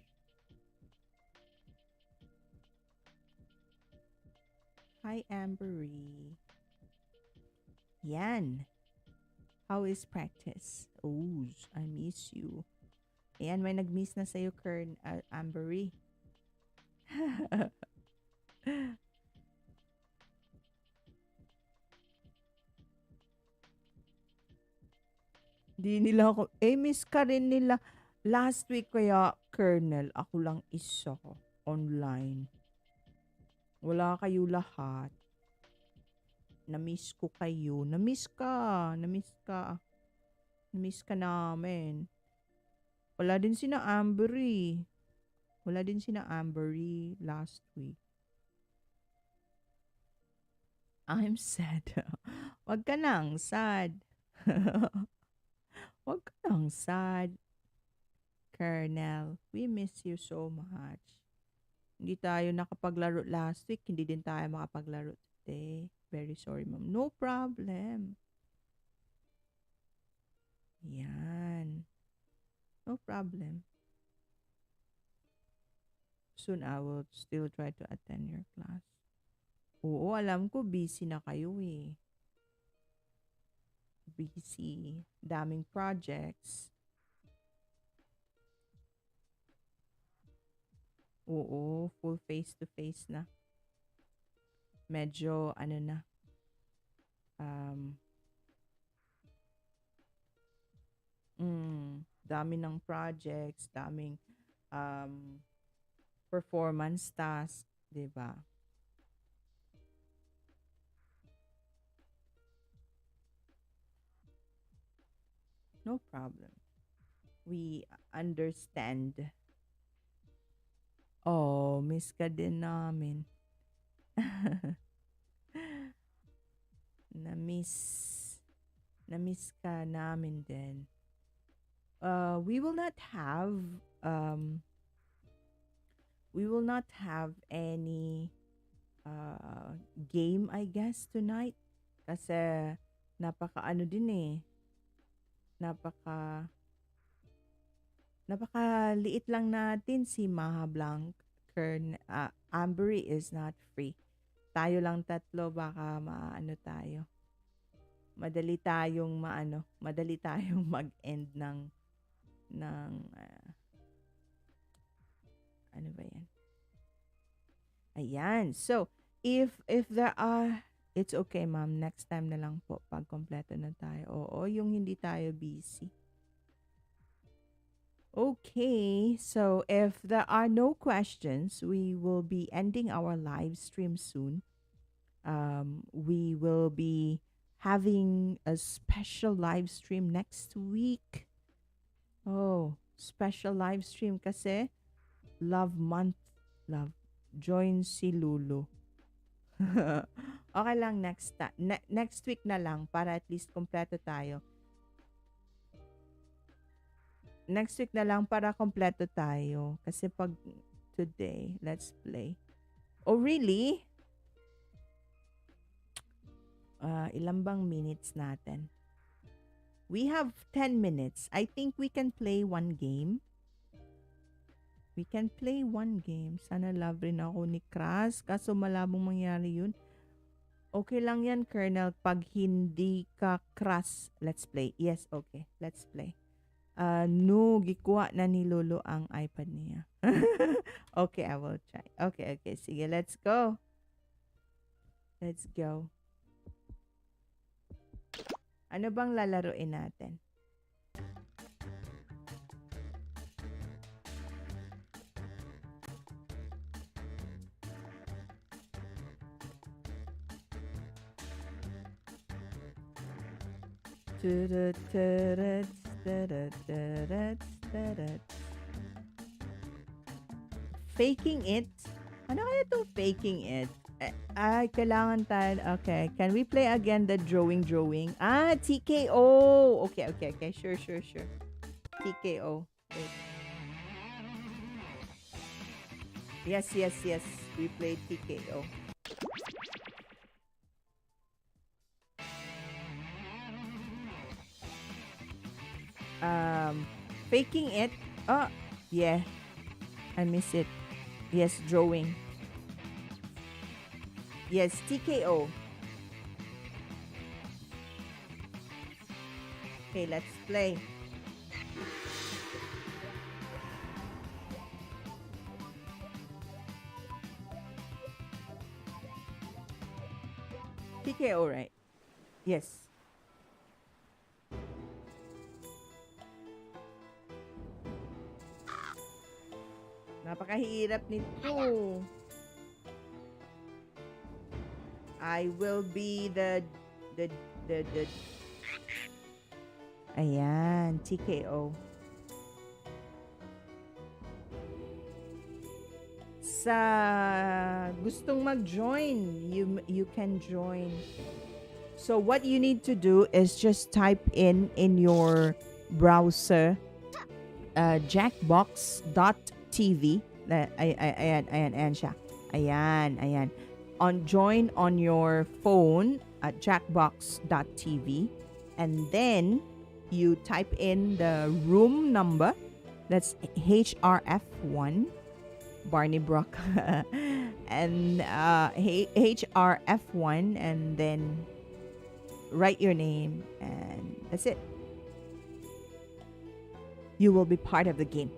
Hi, Ambery. Yan. How is practice? Oh, I miss you. Ayan, may nag-miss na sa'yo, Kern, Ambery. Di nila ako, miss ka rin nila. Last week kaya, Colonel, ako lang isa online. Wala kayo lahat. Na-miss ko kayo. Na-miss ka. Na-miss ka. Na-miss ka namin. Wala din sina Ambery. Wala din sina Ambery last week. I'm sad. Wag ka nang sad. Wag ka nang sad. Colonel, we miss you so much. Hindi tayo nakapaglaro last week. Hindi din tayo makapaglaro today. Very sorry, ma'am. No problem. Yan. No problem. Soon I will still try to attend your class. Oo, alam ko busy na kayo eh. Busy. Daming projects. Oo, full face-to-face na. Medyo, ano na, um, dami ng projects, daming um, performance task, di ba? No problem. We understand. Oh, miss ka din namin. Na-miss. Na-miss ka namin din. We will not have um we will not have any game I guess tonight kasi napaka ano din eh. Napaka Napakaliit lang natin si Maha Blanc. Ambery is not free. Tayo lang tatlo baka maano tayo. Madali tayong mag-end ng ano ba 'yan? Ayan. So, if there are it's okay, ma'am. Next time na lang po pag kompleto na tayo. Oo, yung hindi tayo busy. Okay, so if there are no questions, we will be ending our live stream soon. We will be having a special live stream next week. Oh, special live stream kasi Love Month. Love. Join si Lulu. Okay lang next week na lang para at least kompleto tayo. Next week na lang para kompleto tayo. Kasi pag today, let's play. Oh, really? Ilan bang minutes natin? We have 10 minutes. I think we can play one game. We can play one game. Sana love rin ako ni Kras. Kaso malabong mangyari yun. Okay lang yan, Colonel. Pag hindi ka Kras, let's play. Yes, okay. Let's play. No, gikuha na ni Lolo ang iPad niya. Okay, I will try. Okay. Sige, let's go. Let's go. Ano bang lalaruin natin? Faking it? Ano kaya itong faking it? Kailangan tayo. Okay, can we play again the drawing? TKO! Okay. Sure. TKO. Wait. Yes. We played TKO. Faking it. Oh, yeah. I miss it. Yes, drawing. Yes, TKO. Okay, let's play. TKO, right? Yes. Napakahirap nito. I will be the Ayan, TKO. Sa gustong mag-join, you can join. So what you need to do is just type in your browser jackbox.tv. Ayan siya. Ayan. Join on your phone at jackbox.tv, and then you type in the room number. That's HRF1 Barney Brock and HRF1, and then write your name, and that's it. You will be part of the game.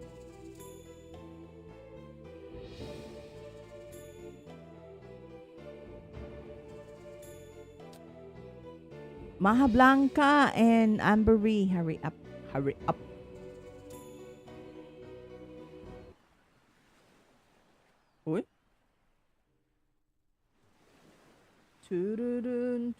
Maha Blanca and Ambery, hurry up. Uy. Tururun.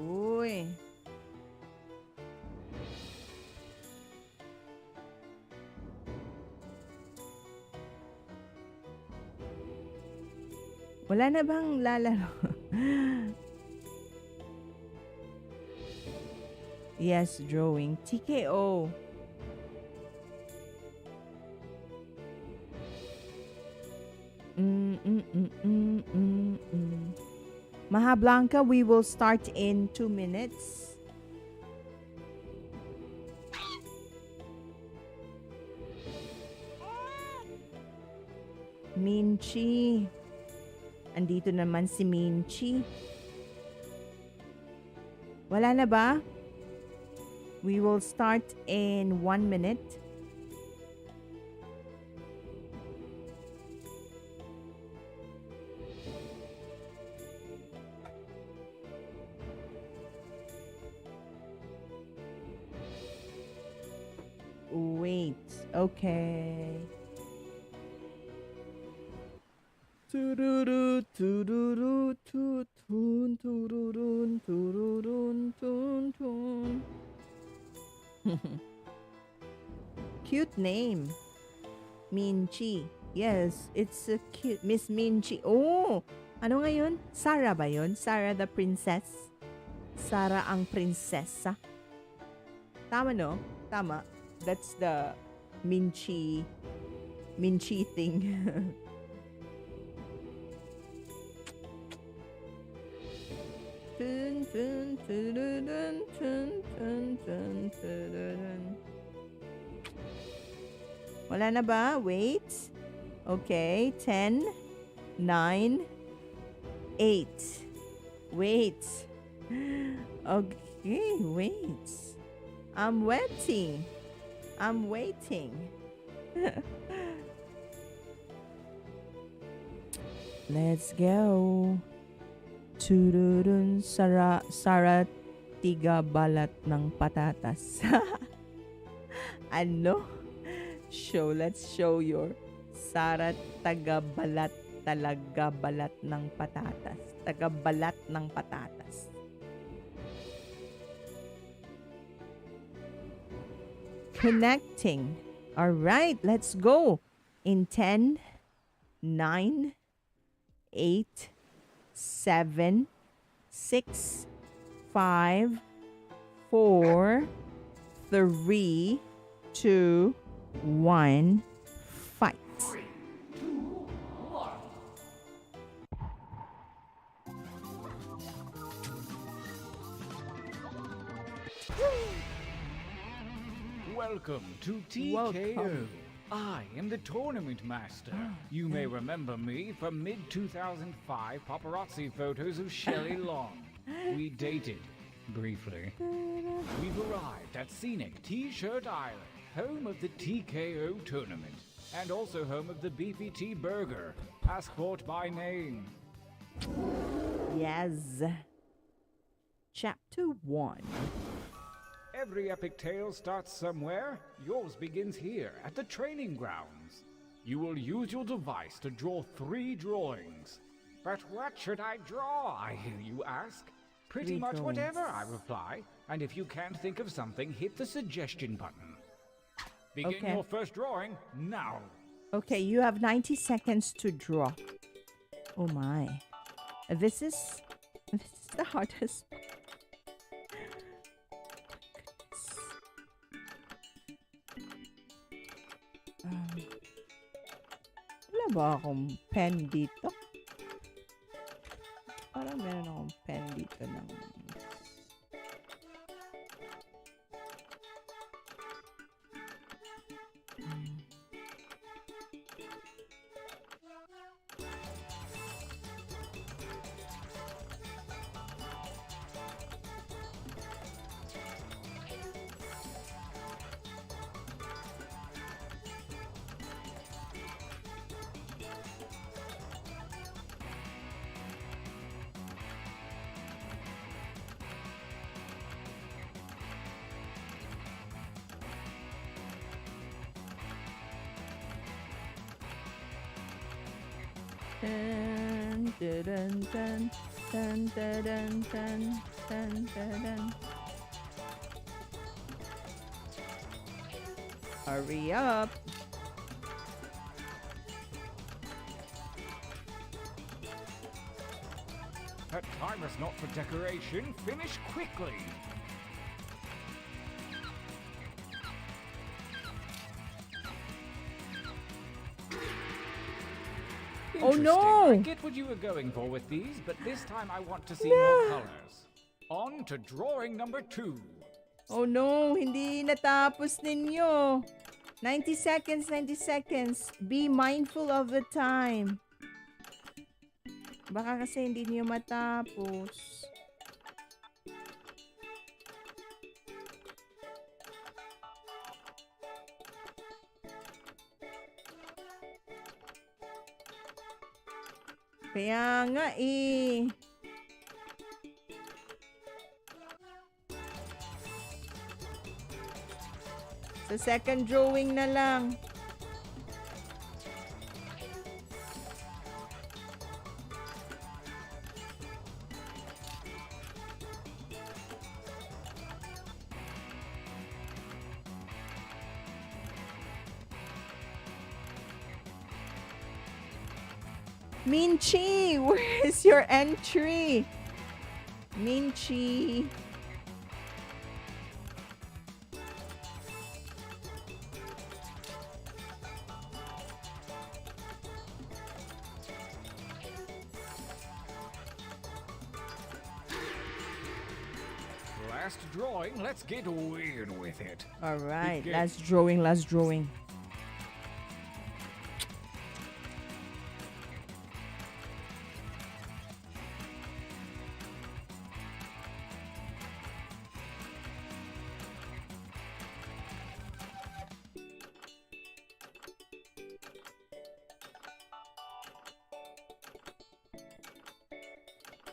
Uy. Wala na bang lalaro? Yes, drawing. TKO. Maha Blanca, we will start in 2 minutes. Minchi. Andito naman si Minchi. Wala na ba? We will start in 1 minute. Wait. Okay. Tururu, tururu, tutun, tururun, tururun, tun, tun. Cute name. Minchi. Yes, it's a cute. Miss Minchi. Oh, ano ngayon? Sarah ba yun? Sarah the princess? Sarah ang prinsesa? Tama, no? Tama. That's the Minchi thing. Wala na ba? Wait. Okay. 10, 9, 8. Wait. Okay, wait. I'm waiting. Let's go. Tururun, Sara, tiga balat ng patatas. Ano? Let's show your Sara tagabalat talaga balat ng patatas. Tagabalat ng patatas. Connecting. All right, let's go. In 10, 9, 8, 7, 6, 5, 4, 3, 2, 1, fight. Welcome to TKO. Welcome. I am the tournament master. You may remember me from mid-2005 paparazzi photos of Shelley Long. We dated, briefly. We've arrived at scenic T-Shirt Island, home of the TKO tournament, and also home of the BPT Burger, passport by name. Yes. Chapter 1. Every epic tale starts somewhere. Yours begins here, at the training grounds. You will use your device to draw 3 drawings. But what should I draw, I hear you ask? Pretty Three much drawings. whatever, I reply. And if you can't think of something, hit the suggestion button. Begin Okay. your first drawing now. Okay, you have 90 seconds to draw. Oh my. This is the hardest. Wala ba akong pen dito? Parang meron akong pen dito ng... Dun, dun, dun, dun, dun, dun, dun, dun, dun, dun. Hurry up. That time is not for decoration. Finish quickly. Oh, Interesting. no! I get what you were going for with these, but this time I want to see more colors. On to drawing number 2. Oh no, hindi natapos ninyo. 90 seconds, 90 seconds. Be mindful of the time. Baka kasi hindi niyo matapos. Kaya nga eh. Sa second drawing na lang. Minchi, where is your entry? Minchi. Last drawing, let's get weird with it. All right, Begin. last drawing, last drawing.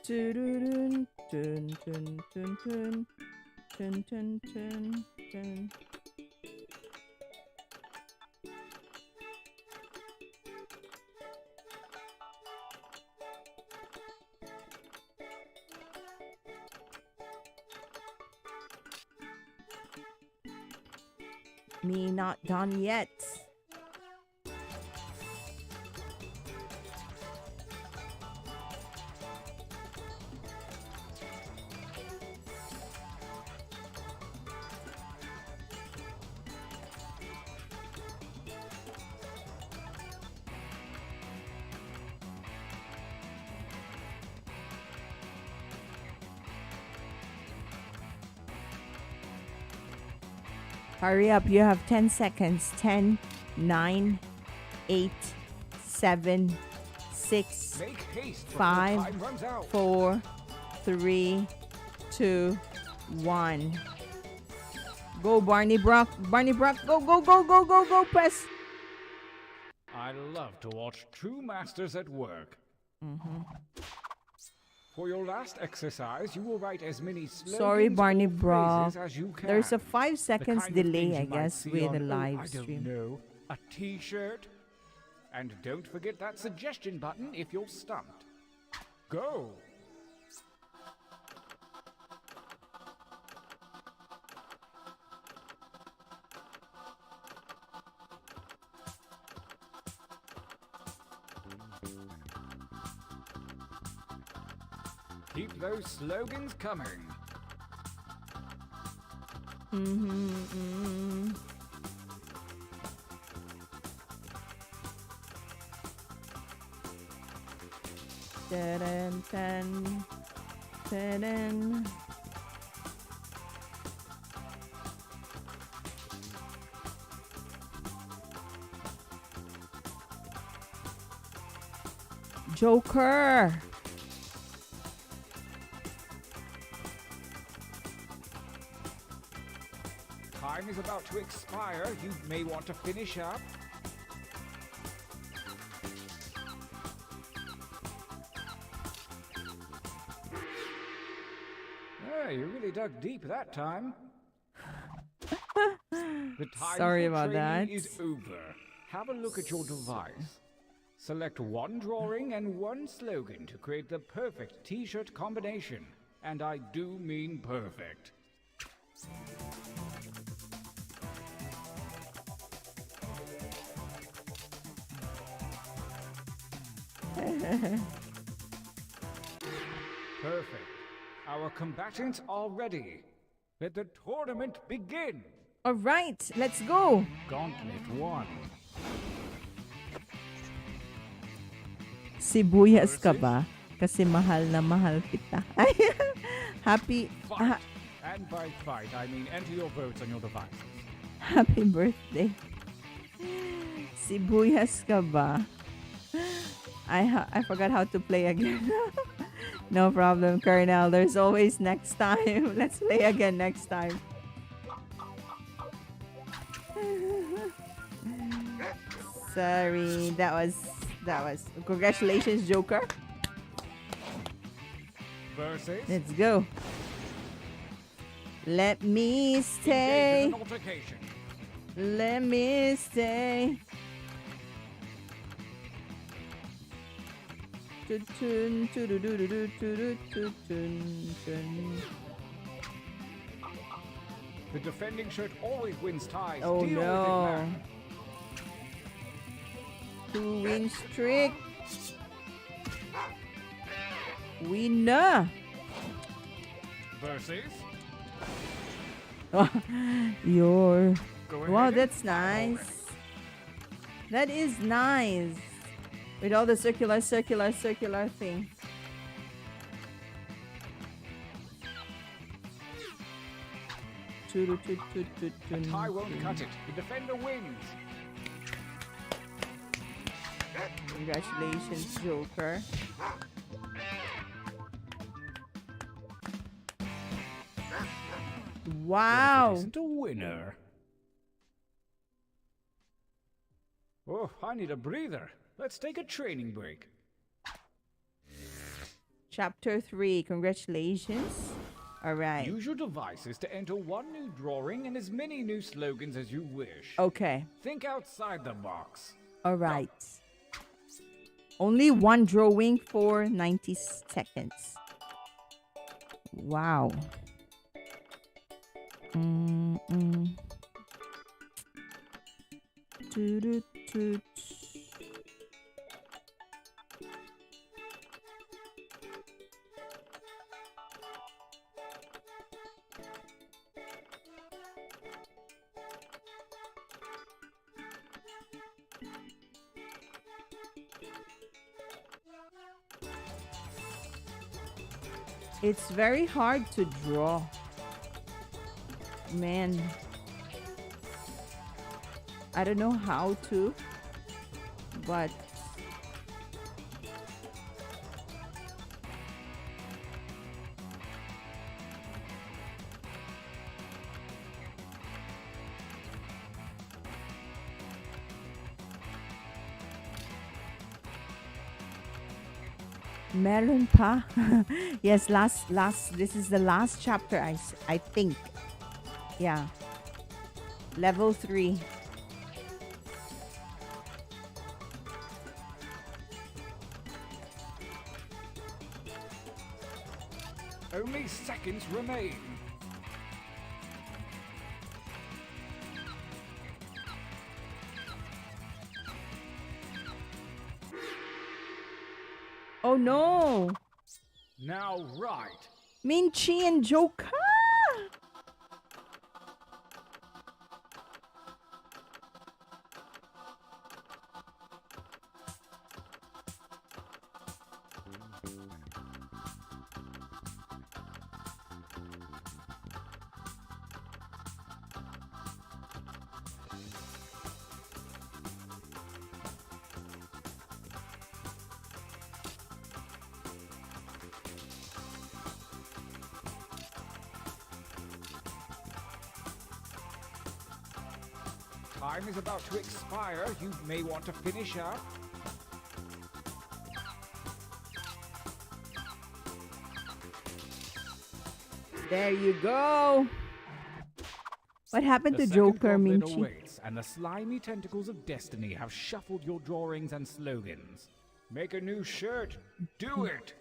Dun, dun, dun, dun, dun, dun, dun, dun, dun. Me not done yet. Hurry up, you have 10 seconds. 10, 9, 8, 7, 6, Make haste before 5, time runs out. 4, 3, 2, 1. Go, Barney Brock. Barney Brock, go, go, go, go, go, go, press. I love to watch true masters at work. For your last exercise, you will write as many slogans Sorry, Barney or Brock. phrases as you can. There's a 5 The seconds kind of delay, things I you might guess, see with on, the live I stream. don't know, a t-shirt. And don't forget that suggestion button if you're stumped. Go! Keep those slogans coming. Dun, dun, dun, dun. Joker. Time is about to expire. You may want to finish up. Yeah, you really dug deep that time. The time Sorry for about training that. is over. Have a look at your device. Select one drawing and one slogan to create the perfect t-shirt combination. And I do mean perfect. Perfect. Our combatants are ready. Let the tournament begin. All right, let's go. Gauntlet 1. Sibuyas ka ba? Kasi mahal na mahal kita. Ay, happy Fight. And by fight, I mean enter your votes on your devices. happy birthday. Sibuyas ka ba? I forgot how to play again. No problem, Colonel. There's always next time. Let's play again next time. Sorry, that was congratulations, Joker. Versus. Let's go. Let me Engage stay. in an altercation. Let me stay. Tutun, tududududu, tudututun, tun. The defending shirt always wins ties. Oh Deal with it, no. man. 2-win streak. Winner. Versus. Your. Go ahead. Wow, and that's fire nice. That is nice. With all the circular thing. A tie won't cut it. The defender wins. Congratulations, Joker. Wow. Isn't a winner. Oh, I need a breather. Let's take a training break. Chapter 3. Congratulations. All right. Use your devices to enter one new drawing and as many new slogans as you wish. Okay. Think outside the box. All right. Only one drawing for 90 seconds. Wow. Toot. It's very hard to draw. Man. I don't know how to, but meron pa. Yes, last this is the last chapter, I think. Yeah. Level 3. Only seconds remain. Oh no! Now right. Minchi and Joker! Time is about to expire. You may want to finish up. There you go. What happened The to second Joker, gauntlet Minchi? awaits, and the slimy tentacles of destiny have shuffled your drawings and slogans. Make a new shirt. Do it.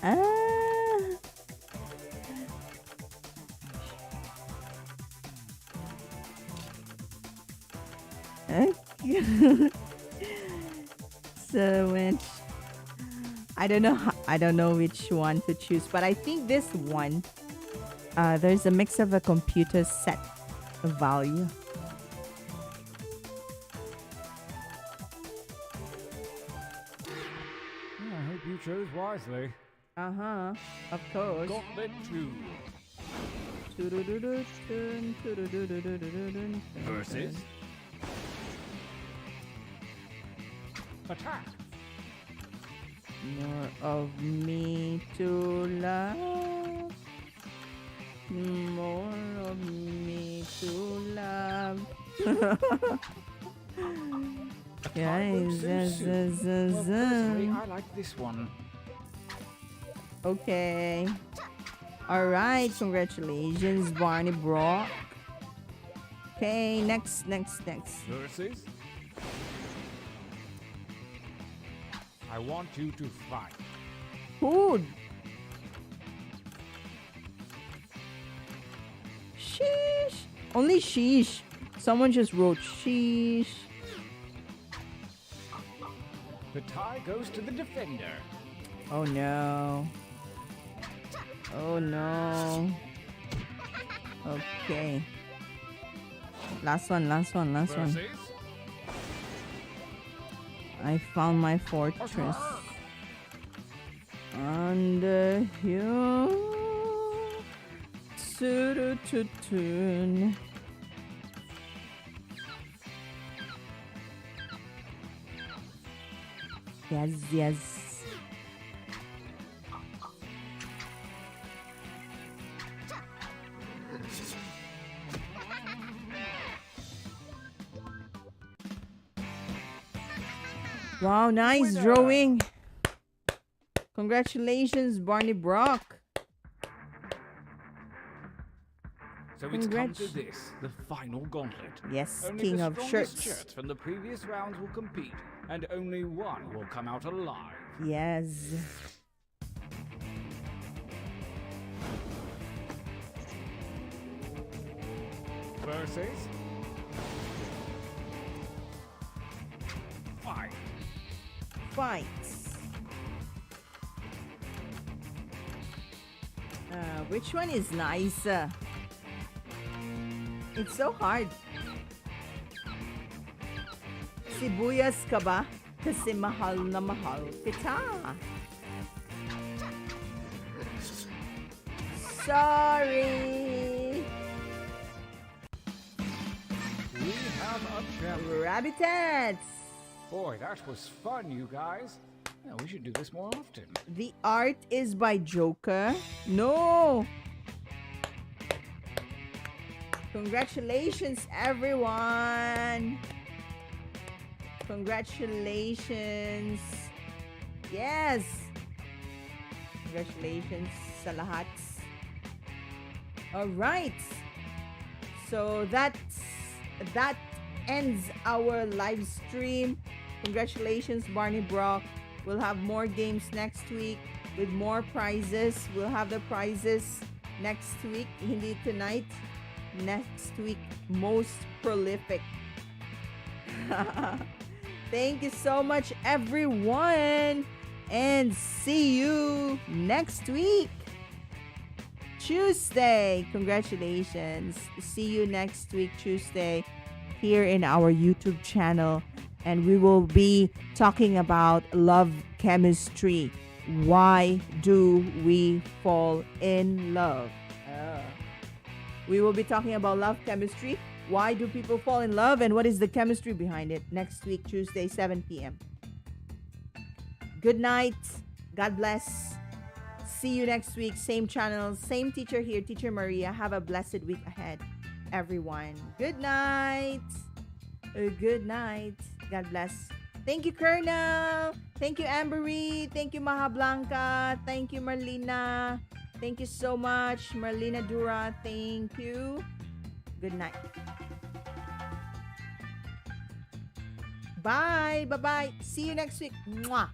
Ah. So which I don't know. I don't know which one to choose, but I think this one. There's a mix of a computer set value. I hope you chose wisely. Of course. Gauntlet 2 versus attack. More of me to love. More of me to love. Well, personally, I like this one. Okay. Alright, congratulations, Barney Brock. Okay, next. Versus I want you to fight. Food. Sheesh. Only sheesh. Someone just wrote sheesh. The tie goes to the defender. Oh no. Oh no. Okay. Last one. Versus I found my fortress. Under you. Toot. Yes. Wow, nice Winner. drawing. Congratulations, Barney Brock. So it's come to this, the final gauntlet. Yes, Only king the of strongest shirts. from the previous rounds will compete, and only one will come out alive. Yes. versus fight. Fights. Which one is nicer? It's so hard. Sibuyas ka ba? Kasi mahal na mahal kita. Sorry. We have a champion. Rabbitets. Boy, that was fun, you guys. Yeah, we should do this more often. The art is by Joker. No. Congratulations, everyone. Congratulations. Yes. Congratulations sa lahat. All right. So that ends our live stream. Congratulations, Barney Brock. We'll have more games next week with more prizes. We'll have the prizes next week, hindi tonight. Next week, most prolific. Thank you so much, everyone. And see you next week. Tuesday. Congratulations. See you next week, Tuesday, here in our YouTube channel. And we will be talking about love chemistry. Why do we fall in love? We will be talking about love chemistry. Why do people fall in love? And what is the chemistry behind it? Next week, Tuesday, 7 p.m. Good night. God bless. See you next week. Same channel, same teacher here, Teacher Maria. Have a blessed week ahead, everyone. Good night. Good night. God bless. Thank you, Colonel. Thank you, Ambery. Thank you, Maha Blanca. Thank you, Marlena. Thank you so much, Marlena Dura. Thank you. Good night. Bye. Bye-bye. See you next week. Mwah.